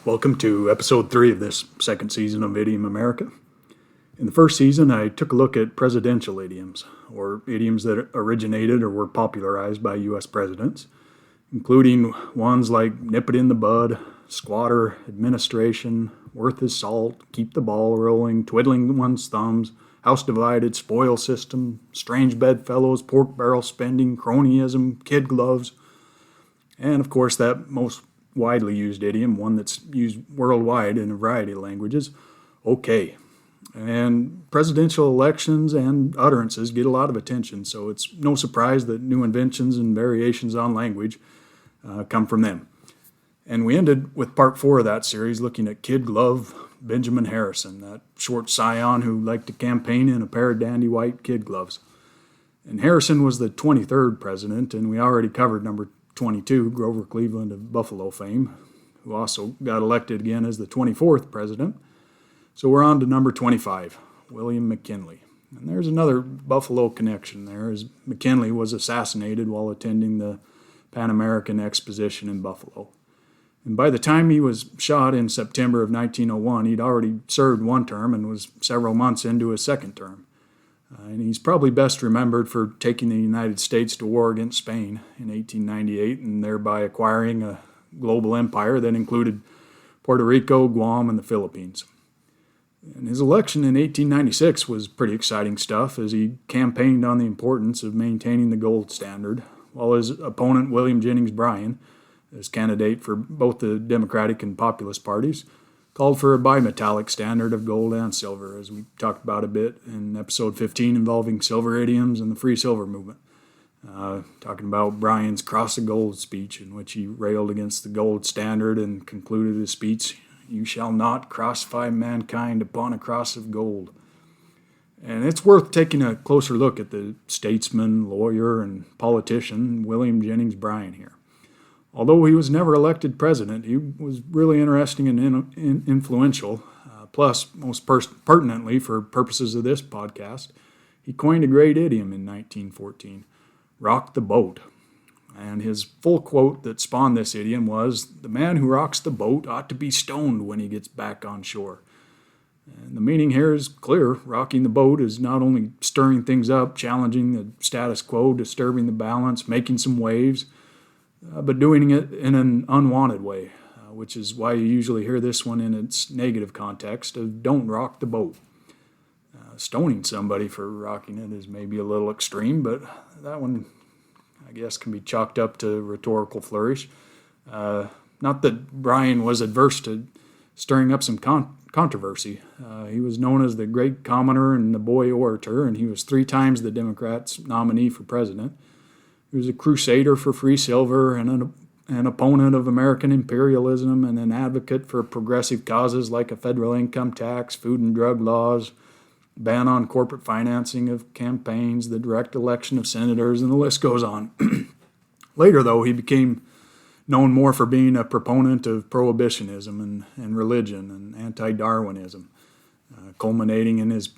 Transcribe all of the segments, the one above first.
Welcome to episode 3 of this second season of Idiom America. In the first season, I took a look at presidential idioms, or idioms that originated or were popularized by U.S. presidents, including ones like nip it in the bud, squatter, administration, worth his salt, keep the ball rolling, twiddling one's thumbs, house divided, spoil system, strange bedfellows, pork barrel spending, cronyism, kid gloves, and of course that most widely used idiom, one that's used worldwide in a variety of languages, okay. And presidential elections and utterances get a lot of attention, so it's no surprise that new inventions and variations on language come from them. And we ended with part 4 of that series looking at Kid Glove Benjamin Harrison, that short scion who liked to campaign in a pair of dandy white kid gloves. And Harrison was the 23rd president, and we already covered number 22, Grover Cleveland of Buffalo fame, who also got elected again as the 24th president. So we're on to number 25, William McKinley. And there's another Buffalo connection there, as McKinley was assassinated while attending the Pan American Exposition in Buffalo. And by the time he was shot in September of 1901, he'd already served one term and was several months into his second term. And he's probably best remembered for taking the United States to war against Spain in 1898 and thereby acquiring a global empire that included Puerto Rico, Guam, and the Philippines. And his election in 1896 was pretty exciting stuff as he campaigned on the importance of maintaining the gold standard, while his opponent, William Jennings Bryan, as candidate for both the Democratic and Populist parties, called for a bimetallic standard of gold and silver, as we talked about a bit in episode 15 involving silver idioms and the free silver movement. Talking about Bryan's Cross of Gold speech, in which he railed against the gold standard and concluded his speech, "You shall not crucify mankind upon a cross of gold." And it's worth taking a closer look at the statesman, lawyer, and politician William Jennings Bryan here. Although he was never elected president, he was really interesting and influential. Plus, most pertinently for purposes of this podcast, he coined a great idiom in 1914, rock the boat. And his full quote that spawned this idiom was, "The man who rocks the boat ought to be stoned when he gets back on shore." And the meaning here is clear. Rocking the boat is not only stirring things up, challenging the status quo, disturbing the balance, making some waves, but doing it in an unwanted way, which is why you usually hear this one in its negative context of don't rock the boat. Stoning somebody for rocking it is maybe a little extreme, but that one, I guess, can be chalked up to rhetorical flourish. Not that Bryan was adverse to stirring up some controversy. He was known as the great commenter and the boy orator, and he was 3 times the Democrats' nominee for president. He was a crusader for free silver and an opponent of American imperialism and an advocate for progressive causes like a federal income tax, food and drug laws, ban on corporate financing of campaigns, the direct election of senators, and the list goes on. Later, though, he became known more for being a proponent of prohibitionism and religion and anti-Darwinism, culminating in his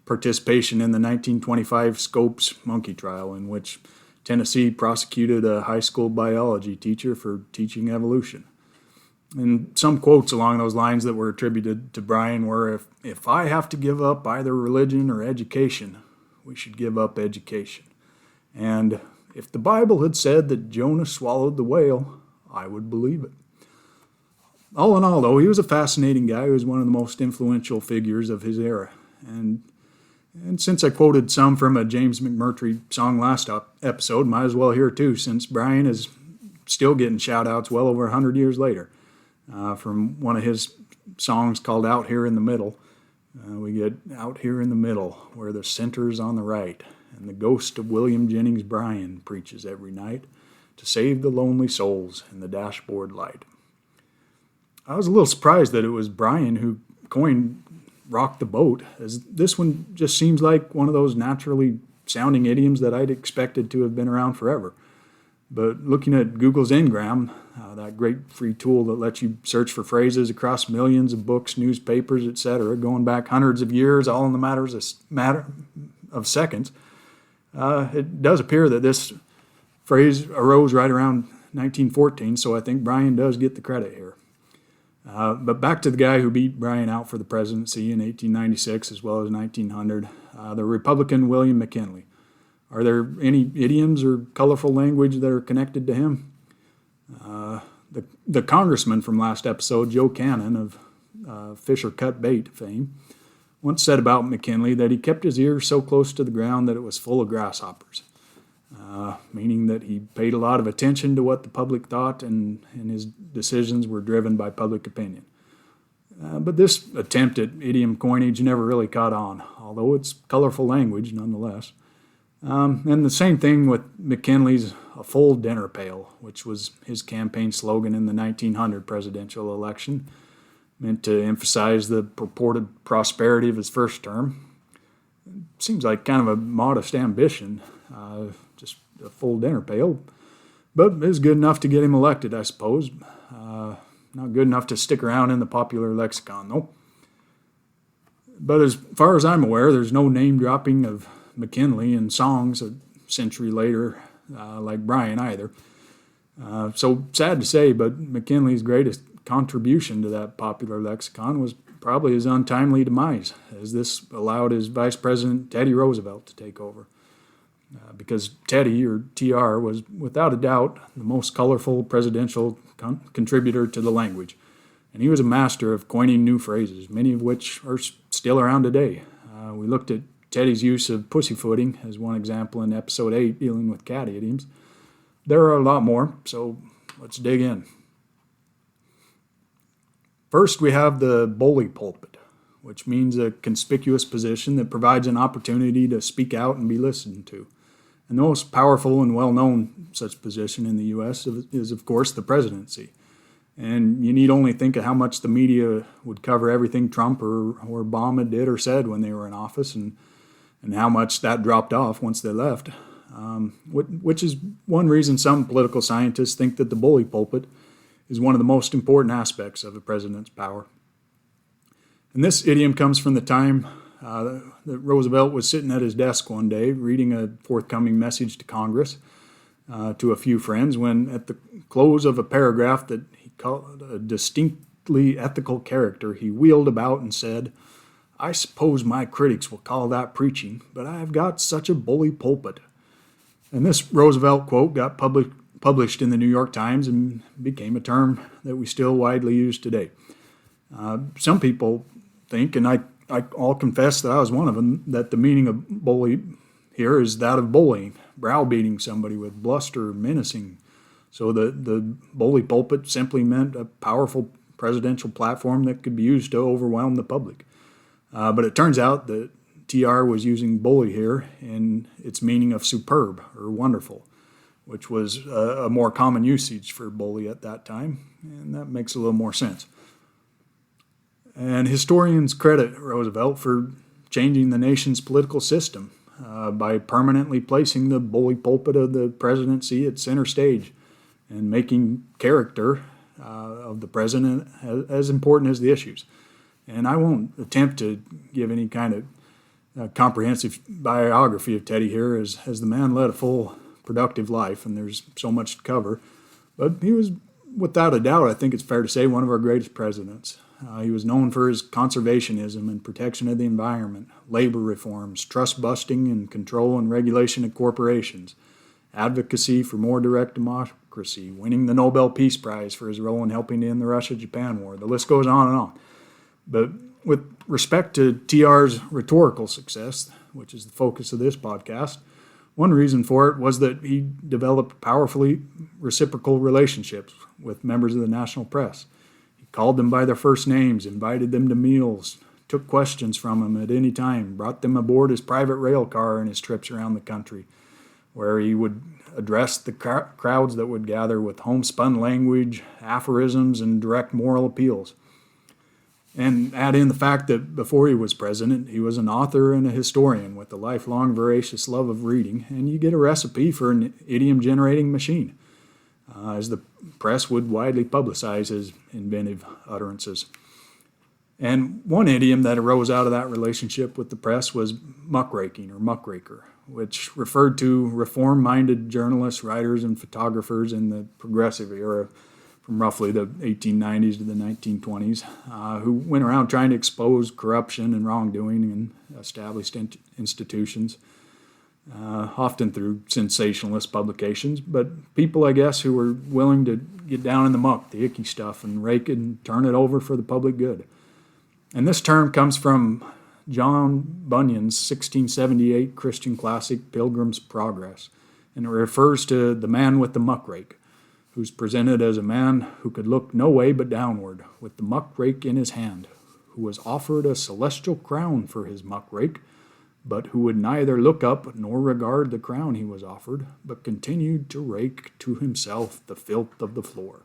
participation in the 1925 Scopes monkey trial, in which Tennessee prosecuted a high school biology teacher for teaching evolution. And some quotes along those lines that were attributed to Bryan were, if I have to give up either religion or education, we should give up education. And if the Bible had said that Jonah swallowed the whale, I would believe it. All in all, though, he was a fascinating guy who was one of the most influential figures of his era. And since I quoted some from a James McMurtry song last episode, might as well here too, since Bryan is still getting shout-outs well over 100 years later. From one of his songs called Out Here in the Middle, we get out here in the middle, where the center's on the right, and the ghost of William Jennings Bryan preaches every night to save the lonely souls in the dashboard light. I was a little surprised that it was Bryan who coined rock the boat, as this one just seems like one of those naturally sounding idioms that I'd expected to have been around forever. But looking at Google's Ngram, that great free tool that lets you search for phrases across millions of books, newspapers, etc., going back hundreds of years, all in the matter of seconds, it does appear that this phrase arose right around 1914, so I think Bryan does get the credit here. But back to the guy who beat Bryan out for the presidency in 1896 as well as 1900, the Republican William McKinley. Are there any idioms or colorful language that are connected to him? The congressman from last episode, Joe Cannon of Fisher Cut Bait fame, once said about McKinley that he kept his ears so close to the ground that it was full of grasshoppers, meaning that he paid a lot of attention to what the public thought and his decisions were driven by public opinion. But this attempt at idiom coinage never really caught on, although it's colorful language nonetheless. And the same thing with McKinley's "a full dinner pail," which was his campaign slogan in the 1900 presidential election, meant to emphasize the purported prosperity of his first term. Seems like kind of a modest ambition, just a full dinner pail, but is good enough to get him elected, I suppose. Not good enough to stick around in the popular lexicon, though. But as far as I'm aware, there's no name dropping of McKinley in songs a century later, like Bryan either. So sad to say, but McKinley's greatest contribution to that popular lexicon was probably his untimely demise, as this allowed his Vice President Teddy Roosevelt to take over. Because Teddy, or TR, was without a doubt the most colorful presidential contributor to the language. And he was a master of coining new phrases, many of which are still around today. We looked at Teddy's use of pussyfooting as one example in episode 8 dealing with cat idioms. There are a lot more, so let's dig in. First, we have the bully pulpit, which means a conspicuous position that provides an opportunity to speak out and be listened to. And the most powerful and well-known such position in the U.S. is, of course, the presidency. And you need only think of how much the media would cover everything Trump or Obama did or said when they were in office, and how much that dropped off once they left, which is one reason some political scientists think that the bully pulpit is one of the most important aspects of a president's power. And this idiom comes from the time that Roosevelt was sitting at his desk one day reading a forthcoming message to Congress to a few friends when, at the close of a paragraph that he called a distinctly ethical character, he wheeled about and said, "I suppose my critics will call that preaching, but I have got such a bully pulpit." And this Roosevelt quote got published in the New York Times and became a term that we still widely use today. Some people think, and I'll confess that I was one of them, that the meaning of bully here is that of bullying, browbeating somebody with bluster, menacing. So the bully pulpit simply meant a powerful presidential platform that could be used to overwhelm the public. But it turns out that TR was using bully here in its meaning of superb or wonderful, which was a more common usage for bully at that time, and that makes a little more sense. And historians credit Roosevelt for changing the nation's political system by permanently placing the bully pulpit of the presidency at center stage and making character of the president as important as the issues. And I won't attempt to give any kind of comprehensive biography of Teddy here, as the man led a full, productive life, and there's so much to cover. But he was, without a doubt, I think it's fair to say, one of our greatest presidents. He was known for his conservationism and protection of the environment, labor reforms, trust busting and control and regulation of corporations, advocacy for more direct democracy, winning the Nobel Peace Prize for his role in helping to end the Russia-Japan War. The list goes on and on. But with respect to TR's rhetorical success, which is the focus of this podcast, one reason for it was that he developed powerfully reciprocal relationships with members of the national press. He called them by their first names, invited them to meals, took questions from them at any time, brought them aboard his private rail car in his trips around the country, where he would address the crowds that would gather with homespun language, aphorisms, and direct moral appeals. And add in the fact that before he was president, he was an author and a historian with a lifelong voracious love of reading, and you get a recipe for an idiom-generating machine, as the press would widely publicize his inventive utterances. And one idiom that arose out of that relationship with the press was muckraking or muckraker, which referred to reform-minded journalists, writers, and photographers in the progressive era, from roughly the 1890s to the 1920s, who went around trying to expose corruption and wrongdoing in established institutions, often through sensationalist publications, but people, I guess, who were willing to get down in the muck, the icky stuff, and rake it and turn it over for the public good. And this term comes from John Bunyan's 1678 Christian classic Pilgrim's Progress, and it refers to the man with the muckrake, who's presented as a man who could look no way but downward, with the muckrake in his hand, who was offered a celestial crown for his muckrake, but who would neither look up nor regard the crown he was offered, but continued to rake to himself the filth of the floor.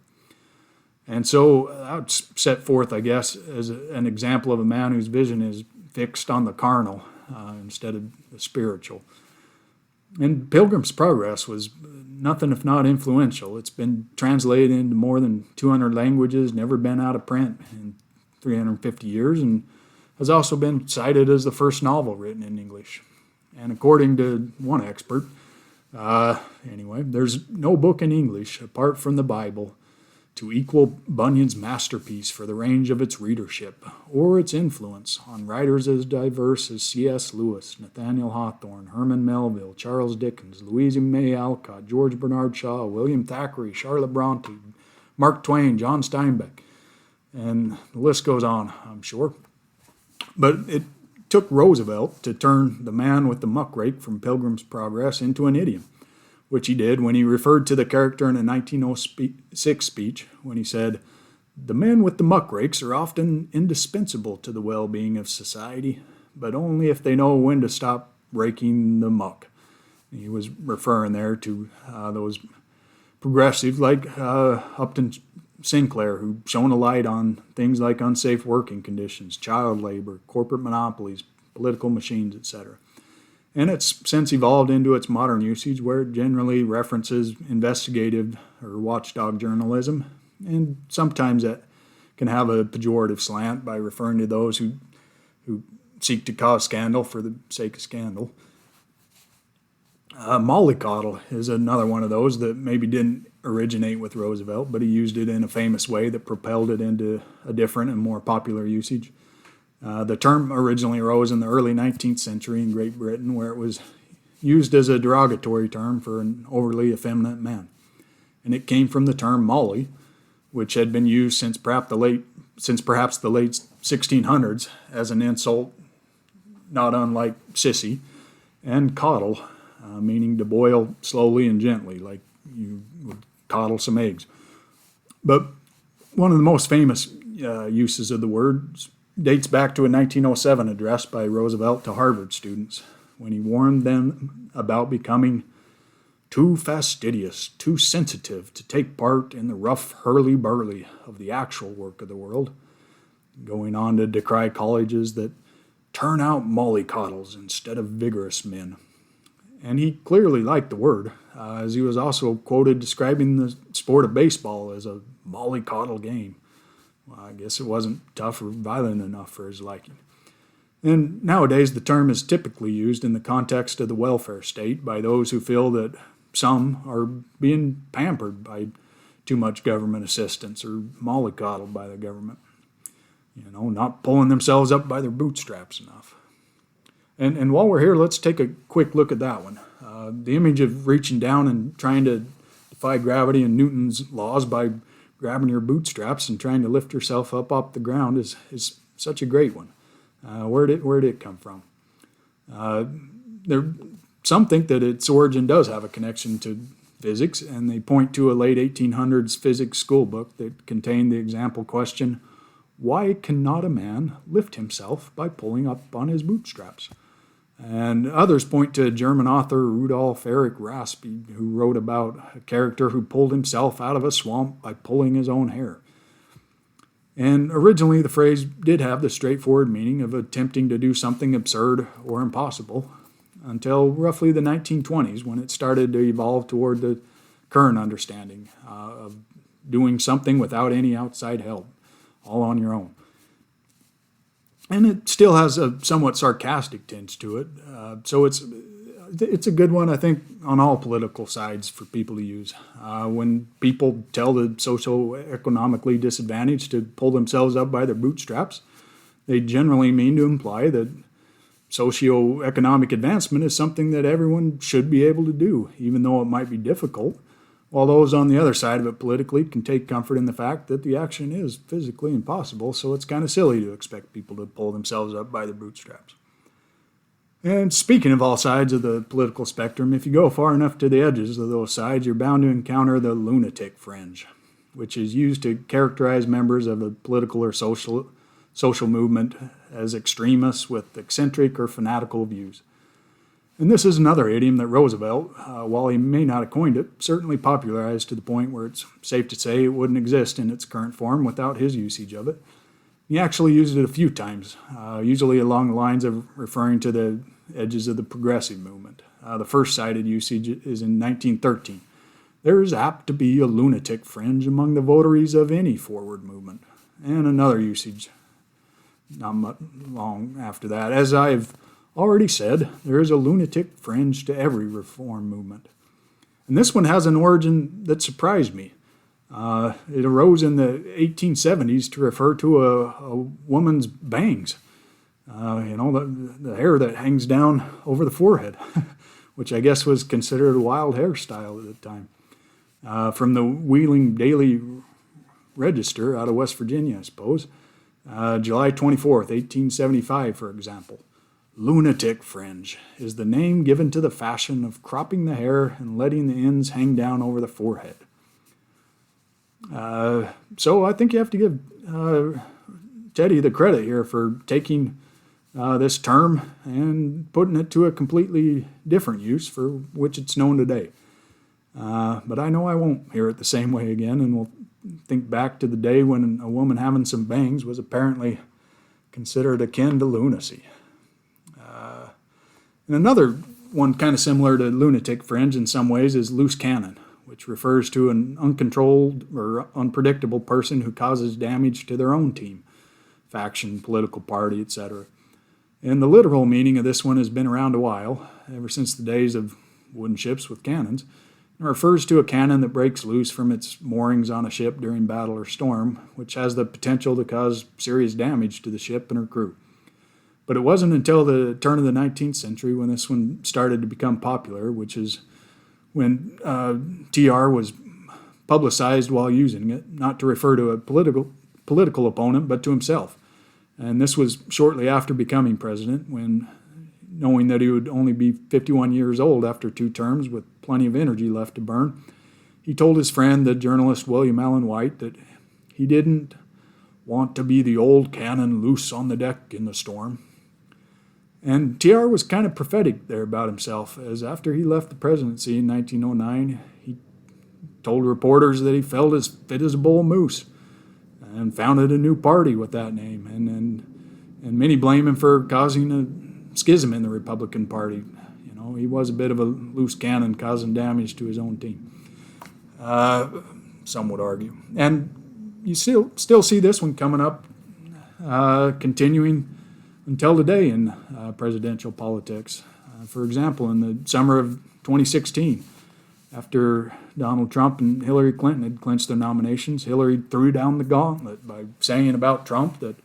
And so that's set forth, I guess, as an example of a man whose vision is fixed on the carnal instead of the spiritual. And Pilgrim's Progress was nothing if not influential. It's been translated into more than 200 languages, never been out of print in 350 years, and has also been cited as the first novel written in English. And according to one expert, there's no book in English, apart from the Bible, to equal Bunyan's masterpiece for the range of its readership, or its influence on writers as diverse as C.S. Lewis, Nathaniel Hawthorne, Herman Melville, Charles Dickens, Louisa May Alcott, George Bernard Shaw, William Thackeray, Charlotte Bronte, Mark Twain, John Steinbeck, and the list goes on, I'm sure. But it took Roosevelt to turn the man with the muckrake from Pilgrim's Progress into an idiom, which he did when he referred to the character in a 1906 speech when he said, "The men with the muckrakes are often indispensable to the well-being of society, but only if they know when to stop raking the muck." He was referring there to those progressives like Upton Sinclair, who shone a light on things like unsafe working conditions, child labor, corporate monopolies, political machines, etc. And it's since evolved into its modern usage, where it generally references investigative or watchdog journalism, and sometimes that can have a pejorative slant by referring to those who seek to cause scandal for the sake of scandal. Mollycoddle is another one of those that maybe didn't originate with Roosevelt, but he used it in a famous way that propelled it into a different and more popular usage. The term originally arose in the early 19th century in Great Britain, where it was used as a derogatory term for an overly effeminate man. And it came from the term Molly, which had been used since perhaps the late 1600s as an insult, not unlike sissy, and coddle, meaning to boil slowly and gently, like you would coddle some eggs. But one of the most famous uses of the word dates back to a 1907 address by Roosevelt to Harvard students, when he warned them about becoming too fastidious, too sensitive to take part in the rough hurly-burly of the actual work of the world, going on to decry colleges that turn out mollycoddles instead of vigorous men. And he clearly liked the word, as he was also quoted describing the sport of baseball as a mollycoddle game. Well, I guess it wasn't tough or violent enough for his liking. And nowadays the term is typically used in the context of the welfare state by those who feel that some are being pampered by too much government assistance or mollycoddled by the government. Not pulling themselves up by their bootstraps enough. And while we're here, let's take a quick look at that one. The image of reaching down and trying to defy gravity and Newton's laws by grabbing your bootstraps and trying to lift yourself up off the ground is such a great one. Where did it come from? Some think that its origin does have a connection to physics, and they point to a late 1800s physics school book that contained the example question, "Why cannot a man lift himself by pulling up on his bootstraps?" And others point to German author Rudolf Erich Raspe, who wrote about a character who pulled himself out of a swamp by pulling his own hair. And originally the phrase did have the straightforward meaning of attempting to do something absurd or impossible, until roughly the 1920s, when it started to evolve toward the current understanding of doing something without any outside help, all on your own. And it still has a somewhat sarcastic tinge to it, so it's It's a good one, I think, on all political sides for people to use. When people tell the socioeconomically disadvantaged to pull themselves up by their bootstraps, they generally mean to imply that socioeconomic advancement is something that everyone should be able to do, even though it might be difficult, while those on the other side of it politically can take comfort in the fact that the action is physically impossible, so it's kind of silly to expect people to pull themselves up by their bootstraps. And speaking of all sides of the political spectrum, if you go far enough to the edges of those sides, you're bound to encounter the lunatic fringe, which is used to characterize members of a political or social movement as extremists with eccentric or fanatical views. And this is another idiom that Roosevelt, while he may not have coined it, certainly popularized to the point where it's safe to say it wouldn't exist in its current form without his usage of it. He actually used it a few times, usually along the lines of referring to the edges of the progressive movement. The first cited usage is in 1913. There is apt to be a lunatic fringe among the votaries of any forward movement. And another usage not much long after that. As I've already said, there is a lunatic fringe to every reform movement. And this one has an origin that surprised me. It arose in the 1870s to refer to a woman's bangs. The hair that hangs down over the forehead, which I guess was considered a wild hairstyle at the time. From the Wheeling Daily Register out of West Virginia, I suppose. July 24th, 1875, for example. Lunatic fringe is the name given to the fashion of cropping the hair and letting the ends hang down over the forehead. So I think you have to give Teddy the credit here for taking this term and putting it to a completely different use for which it's known today. But I know I won't hear it the same way again, and we'll think back to the day when a woman having some bangs was apparently considered akin to lunacy. And another one kind of similar to lunatic fringe in some ways is loose cannon, which refers to an uncontrolled or unpredictable person who causes damage to their own team, faction, political party, etc. And the literal meaning of this one has been around a while, ever since the days of wooden ships with cannons. It refers to a cannon that breaks loose from its moorings on a ship during battle or storm, which has the potential to cause serious damage to the ship and her crew. But it wasn't until the turn of the 19th century when this one started to become popular, which is when TR was publicized while using it, not to refer to a political opponent, but to himself. And this was shortly after becoming president, when, knowing that he would only be 51 years old after 2 terms with plenty of energy left to burn, he told his friend, the journalist William Allen White, that he didn't want to be the old cannon loose on the deck in the storm. And TR was kind of prophetic there about himself, as after he left the presidency in 1909, he told reporters that he felt as fit as a bull moose and founded a new party with that name. And many blame him for causing a schism in the Republican Party. He was a bit of a loose cannon causing damage to his own team. Some would argue. And you still see this one coming up, continuing until today in presidential politics. For example, in the summer of 2016, after Donald Trump and Hillary Clinton had clinched their nominations, Hillary threw down the gauntlet by saying about Trump that,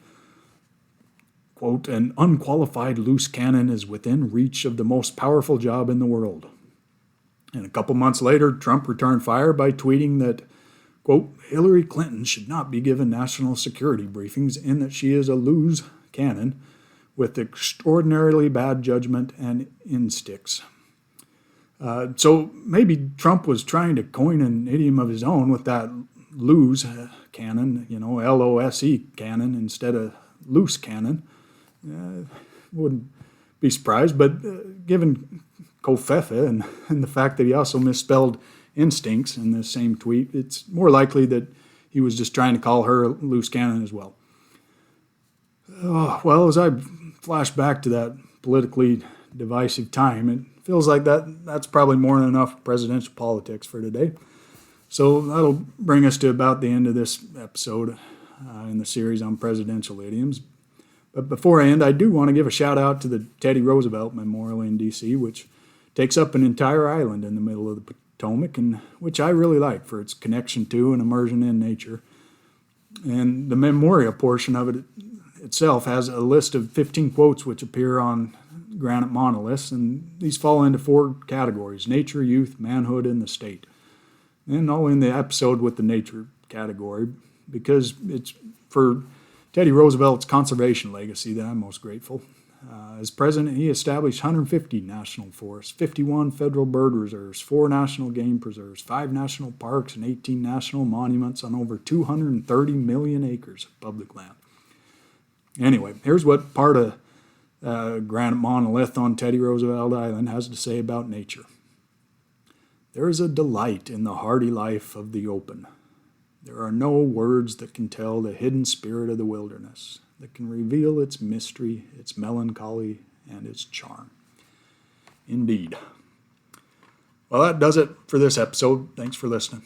quote, an unqualified loose cannon is within reach of the most powerful job in the world. And a couple months later, Trump returned fire by tweeting that, quote, Hillary Clinton should not be given national security briefings in that she is a loose cannon with extraordinarily bad judgment and instincts. So maybe Trump was trying to coin an idiom of his own with that lose cannon, L-O-S-E cannon instead of loose cannon. Wouldn't be surprised, but given Kofefe and the fact that he also misspelled instincts in this same tweet, it's more likely that he was just trying to call her a loose cannon as well. Well, as I flash back to that politically divisive time, it feels like that's probably more than enough presidential politics for today. So that'll bring us to about the end of this episode in the series on presidential idioms. But before I end, I do want to give a shout out to the Teddy Roosevelt Memorial in D.C., which Takes up an entire island in the middle of the Potomac, and which I really like for its connection to and immersion in nature. And the memorial portion of it itself has a list of 15 quotes which appear on granite monoliths, and these fall into 4 categories: nature, youth, manhood, and the state. And I'll end the episode with the nature category because it's for Teddy Roosevelt's conservation legacy that I'm most grateful. As president, he established 150 national forests, 51 federal bird reserves, 4 national game preserves, 5 national parks, and 18 national monuments on over 230 million acres of public land. Anyway, here's what part of granite monolith on Teddy Roosevelt Island has to say about nature. There is a delight in the hardy life of the open. There are no words that can tell the hidden spirit of the wilderness, that can reveal its mystery, its melancholy, and its charm. Indeed. Well, that does it for this episode. Thanks for listening.